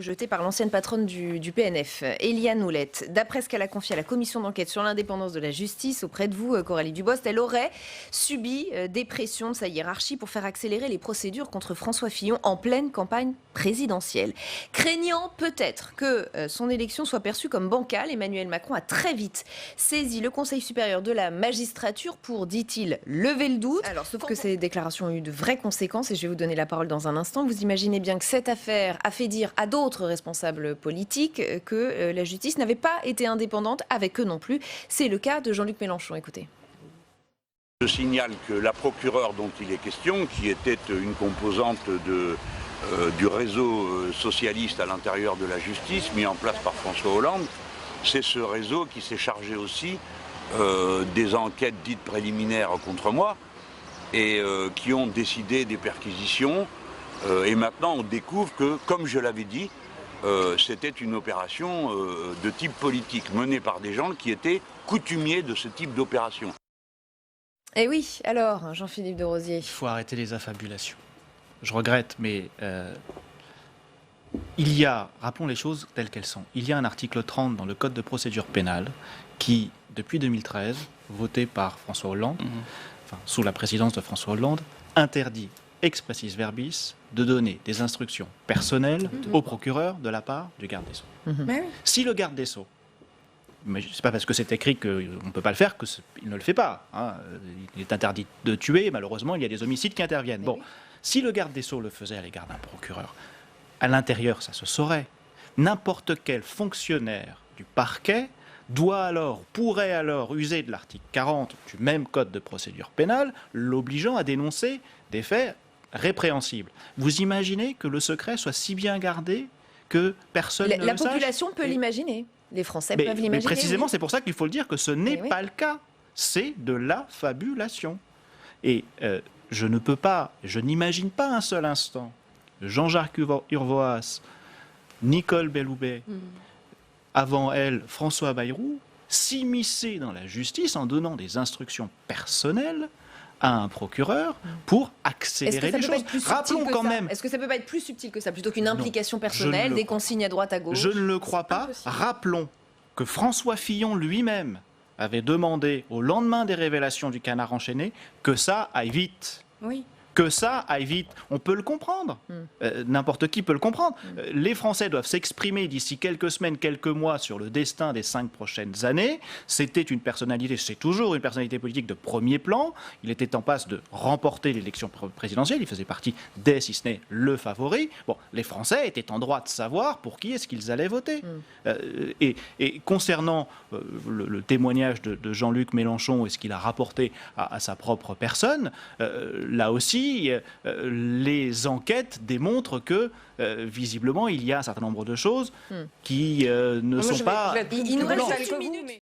couple jeté par l'ancienne patronne du PNF, Éliane Houlette. D'après ce qu'elle a confié à la commission d'enquête sur l'indépendance de la justice auprès de vous, Coralie Dubost, elle aurait subi des pressions de sa hiérarchie pour faire accélérer les procédures contre François Fillon en pleine campagne présidentielle. Craignant peut-être que son élection soit perçue comme bancale, Emmanuel Macron a très vite saisi le Conseil supérieur de la magistrature pour, dit-il, lever le doute. Alors, sauf que ces déclarations ont eu de vraies conséquences et je vais vous donner la parole dans un instant. Vous imaginez bien que cette affaire a fait dire à d'autres responsables politiques que la justice n'avait pas été indépendante, avec eux non plus. C'est le cas de Jean-Luc Mélenchon. Écoutez. Je signale que la procureure dont il est question, qui était une composante du réseau socialiste à l'intérieur de la justice, mis en place par François Hollande, c'est ce réseau qui s'est chargé aussi des enquêtes dites préliminaires contre moi et qui ont décidé des perquisitions. Et maintenant, on découvre que, comme je l'avais dit, c'était une opération de type politique, menée par des gens qui étaient coutumiers de ce type d'opération. Eh oui, alors, Jean-Philippe de Rosier. Il faut arrêter les affabulations. Je regrette, mais il y a, rappelons les choses telles qu'elles sont, il y a un article 30 dans le Code de procédure pénale qui, depuis 2013, voté par François Hollande, sous la présidence de François Hollande, interdit expressis verbis de donner des instructions personnelles au procureur de la part du garde des Sceaux. Si le garde des Sceaux, mais c'est pas parce que c'est écrit qu'on ne peut pas le faire qu'il ne le fait pas. Hein. Il est interdit de tuer, malheureusement, il y a des homicides qui interviennent. Bon, si le garde des Sceaux le faisait à l'égard d'un procureur, à l'intérieur, ça se saurait. N'importe quel fonctionnaire du parquet pourrait alors user de l'article 40 du même code de procédure pénale, l'obligeant à dénoncer des faits répréhensibles. Vous imaginez que le secret soit si bien gardé que personne ne le sache ? La population peut l'imaginer. Les Français peuvent l'imaginer. Mais précisément, c'est pour ça qu'il faut le dire que ce n'est pas le cas. C'est de la fabulation. Et je n'imagine pas un seul instant Jean-Jacques Urvoas, Nicole Belloubet, avant elle, François Bayrou, s'immiscer dans la justice en donnant des instructions personnelles à un procureur pour accélérer les choses. Rappelons quand même. Est-ce que ça peut pas être plus subtil que ça, plutôt qu'une implication personnelle, des consignes à droite à gauche? Je ne le crois pas. Rappelons que François Fillon lui-même avait demandé au lendemain des révélations du Canard enchaîné que ça aille vite. Oui. Que ça aille vite. On peut le comprendre. N'importe qui peut le comprendre. Les Français doivent s'exprimer d'ici quelques semaines, quelques mois sur le destin des 5 prochaines années. C'était une personnalité, c'est toujours une personnalité politique de premier plan. Il était en passe de remporter l'élection présidentielle. Il faisait partie des, si ce n'est le favori. Bon, les Français étaient en droit de savoir pour qui est-ce qu'ils allaient voter. Et concernant le témoignage de Jean-Luc Mélenchon et ce qu'il a rapporté à sa propre personne, là aussi, les enquêtes démontrent que, visiblement, il y a un certain nombre de choses qui ne sont pas... Il nous reste 1 minute.